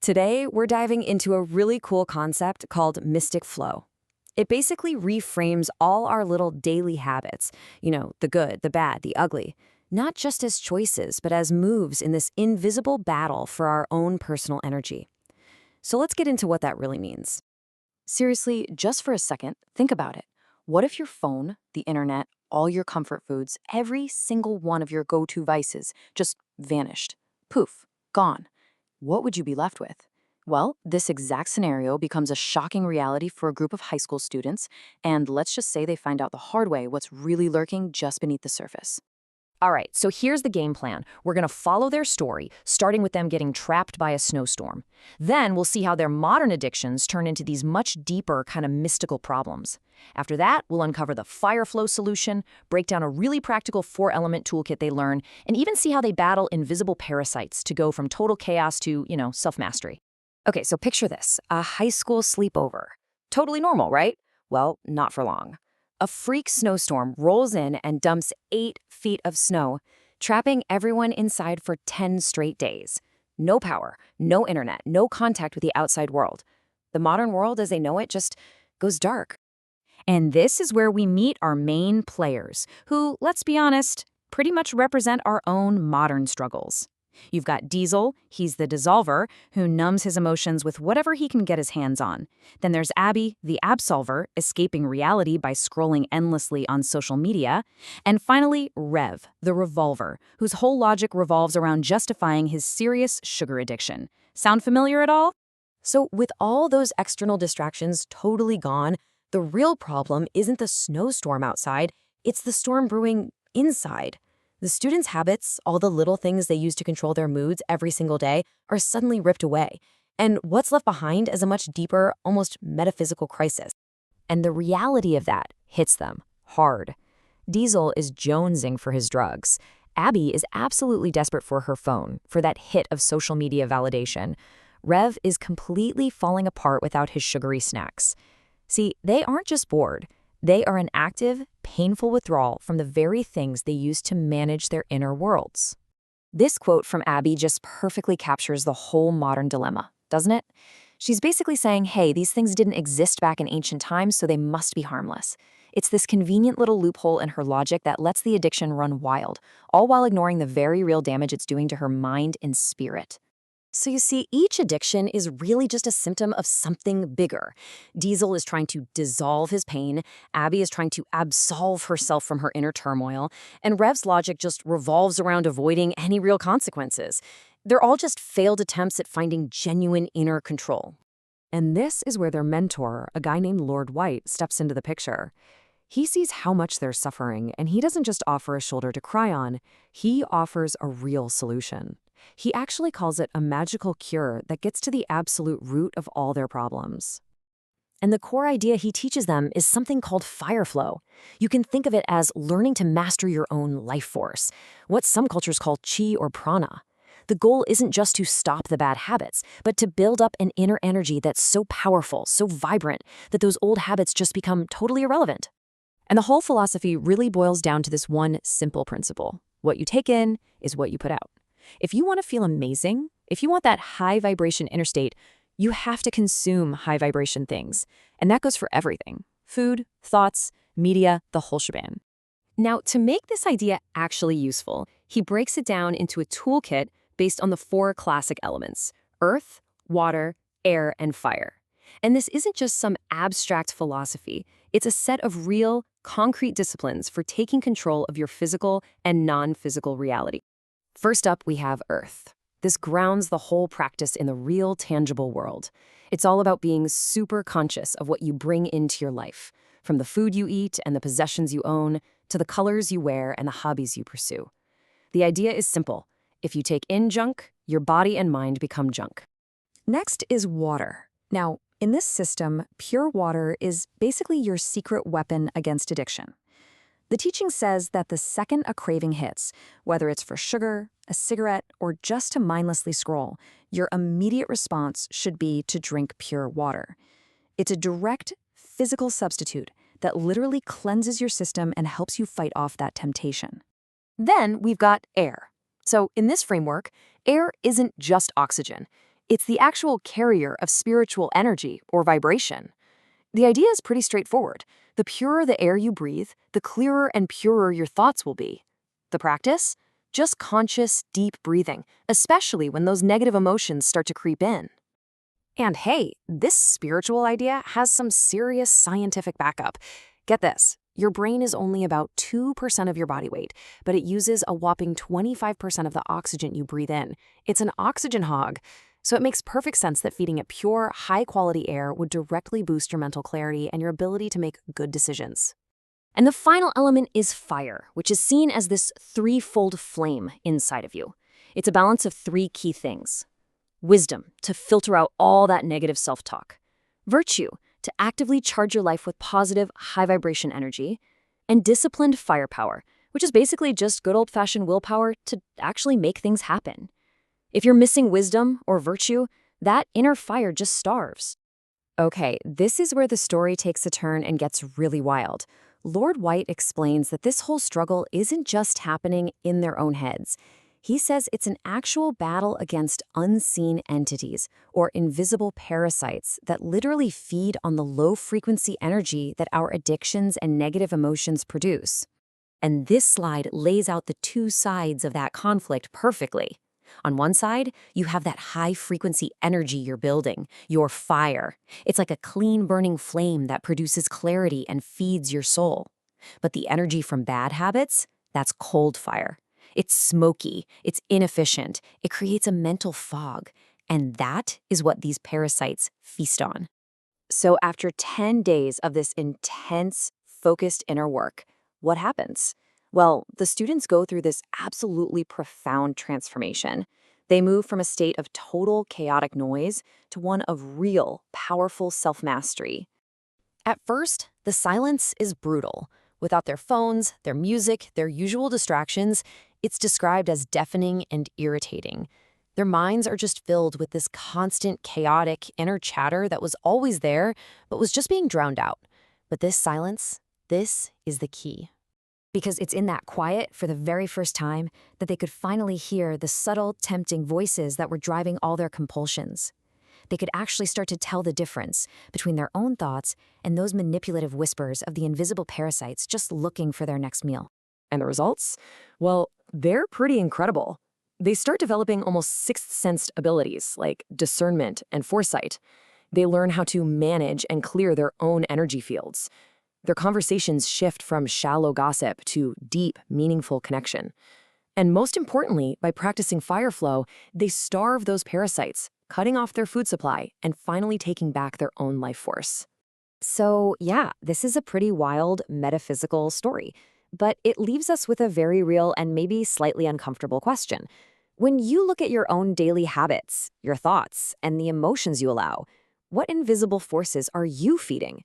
Today, we're diving into a really cool concept called mystic flow. It basically reframes all our little daily habits, the good, the bad, the ugly, not just as choices, but as moves in this invisible battle for our own personal energy. So let's get into what that really means. Seriously, just for a second, think about it. What if your phone, the internet, all your comfort foods, every single one of your go-to vices just vanished? Poof, gone. What would you be left with? Well, this exact scenario becomes a shocking reality for a group of high school students, and let's just say they find out the hard way what's really lurking just beneath the surface. All right, so here's the game plan. We're going to follow their story, starting with them getting trapped by a snowstorm. Then we'll see how their modern addictions turn into these much deeper kind of mystical problems. After that, we'll uncover the fire flow solution, break down a really practical 4-element toolkit they learn, and even see how they battle invisible parasites to go from total chaos to, self-mastery. Okay, so picture this, a high school sleepover. Totally normal, right? Well, not for long. A freak snowstorm rolls in and dumps 8 feet of snow, trapping everyone inside for 10 straight days. No power, no internet, no contact with the outside world. The modern world as they know it just goes dark. And this is where we meet our main players, who, let's be honest, pretty much represent our own modern struggles. You've got Diesel, he's the dissolver, who numbs his emotions with whatever he can get his hands on. Then there's Abby, the absolver, escaping reality by scrolling endlessly on social media. And finally, Rev, the revolver, whose whole logic revolves around justifying his serious sugar addiction. Sound familiar at all? So with all those external distractions totally gone, the real problem isn't the snowstorm outside, it's the storm brewing inside. The students' habits, all the little things they use to control their moods every single day, are suddenly ripped away. And what's left behind is a much deeper, almost metaphysical crisis. And the reality of that hits them hard. Diesel is jonesing for his drugs. Abby is absolutely desperate for her phone, for that hit of social media validation. Rev is completely falling apart without his sugary snacks. See, they aren't just bored. They are in active, painful withdrawal from the very things they use to manage their inner worlds. This quote from Abby just perfectly captures the whole modern dilemma, doesn't it? She's basically saying, hey, these things didn't exist back in ancient times, so they must be harmless. It's this convenient little loophole in her logic that lets the addiction run wild, all while ignoring the very real damage it's doing to her mind and spirit. So you see, each addiction is really just a symptom of something bigger. Diesel is trying to dissolve his pain, Abby is trying to absolve herself from her inner turmoil, and Rev's logic just revolves around avoiding any real consequences. They're all just failed attempts at finding genuine inner control. And this is where their mentor, a guy named Lord White, steps into the picture. He sees how much they're suffering, and he doesn't just offer a shoulder to cry on, he offers a real solution. He actually calls it a magical cure that gets to the absolute root of all their problems. And the core idea he teaches them is something called fire flow. You can think of it as learning to master your own life force, what some cultures call chi or prana. The goal isn't just to stop the bad habits, but to build up an inner energy that's so powerful, so vibrant, that those old habits just become totally irrelevant. And the whole philosophy really boils down to this one simple principle. What you take in is what you put out. If you want to feel amazing, if you want that high vibration inner state, you have to consume high vibration things. And that goes for everything. Food, thoughts, media, the whole shebang. Now, to make this idea actually useful, he breaks it down into a toolkit based on the 4 classic elements: earth, water, air, and fire. And this isn't just some abstract philosophy. It's a set of real, concrete disciplines for taking control of your physical and non-physical reality. First up, we have earth. This grounds the whole practice in the real, tangible world. It's all about being super conscious of what you bring into your life, from the food you eat and the possessions you own, to the colors you wear and the hobbies you pursue. The idea is simple. If you take in junk, your body and mind become junk. Next is water. Now, in this system, pure water is basically your secret weapon against addiction. The teaching says that the second a craving hits, whether it's for sugar, a cigarette, or just to mindlessly scroll, your immediate response should be to drink pure water. It's a direct, physical substitute that literally cleanses your system and helps you fight off that temptation. Then we've got air. So in this framework, air isn't just oxygen. It's the actual carrier of spiritual energy or vibration. The idea is pretty straightforward. The purer the air you breathe, the clearer and purer your thoughts will be. The practice? Just conscious, deep breathing, especially when those negative emotions start to creep in. And hey, this spiritual idea has some serious scientific backup. Get this, your brain is only about 2% of your body weight, but it uses a whopping 25% of the oxygen you breathe in. It's an oxygen hog. So it makes perfect sense that feeding it pure, high-quality air would directly boost your mental clarity and your ability to make good decisions. And the final element is fire, which is seen as this threefold flame inside of you. It's a balance of three key things. Wisdom, to filter out all that negative self-talk. Virtue, to actively charge your life with positive, high-vibration energy. And disciplined firepower, which is basically just good old-fashioned willpower to actually make things happen. If you're missing wisdom or virtue, that inner fire just starves. Okay, this is where the story takes a turn and gets really wild. Lord White explains that this whole struggle isn't just happening in their own heads. He says it's an actual battle against unseen entities, or invisible parasites, that literally feed on the low-frequency energy that our addictions and negative emotions produce. And this slide lays out the two sides of that conflict perfectly. On one side, you have that high-frequency energy you're building, your fire. It's like a clean-burning flame that produces clarity and feeds your soul. But the energy from bad habits, that's cold fire. It's smoky, it's inefficient, it creates a mental fog, and that is what these parasites feast on. So after 10 days of this intense, focused inner work, what happens? Well, the students go through this absolutely profound transformation. They move from a state of total chaotic noise to one of real, powerful self-mastery. At first, the silence is brutal. Without their phones, their music, their usual distractions, it's described as deafening and irritating. Their minds are just filled with this constant, chaotic inner chatter that was always there, but was just being drowned out. But this silence, this is the key. Because it's in that quiet, for the very first time, that they could finally hear the subtle, tempting voices that were driving all their compulsions. They could actually start to tell the difference between their own thoughts and those manipulative whispers of the invisible parasites just looking for their next meal. And the results? Well, they're pretty incredible. They start developing almost sixth sense abilities like discernment and foresight. They learn how to manage and clear their own energy fields. Their conversations shift from shallow gossip to deep, meaningful connection. And most importantly, by practicing fire flow, they starve those parasites, cutting off their food supply and finally taking back their own life force. So yeah, this is a pretty wild, metaphysical story. But it leaves us with a very real and maybe slightly uncomfortable question. When you look at your own daily habits, your thoughts, and the emotions you allow, what invisible forces are you feeding?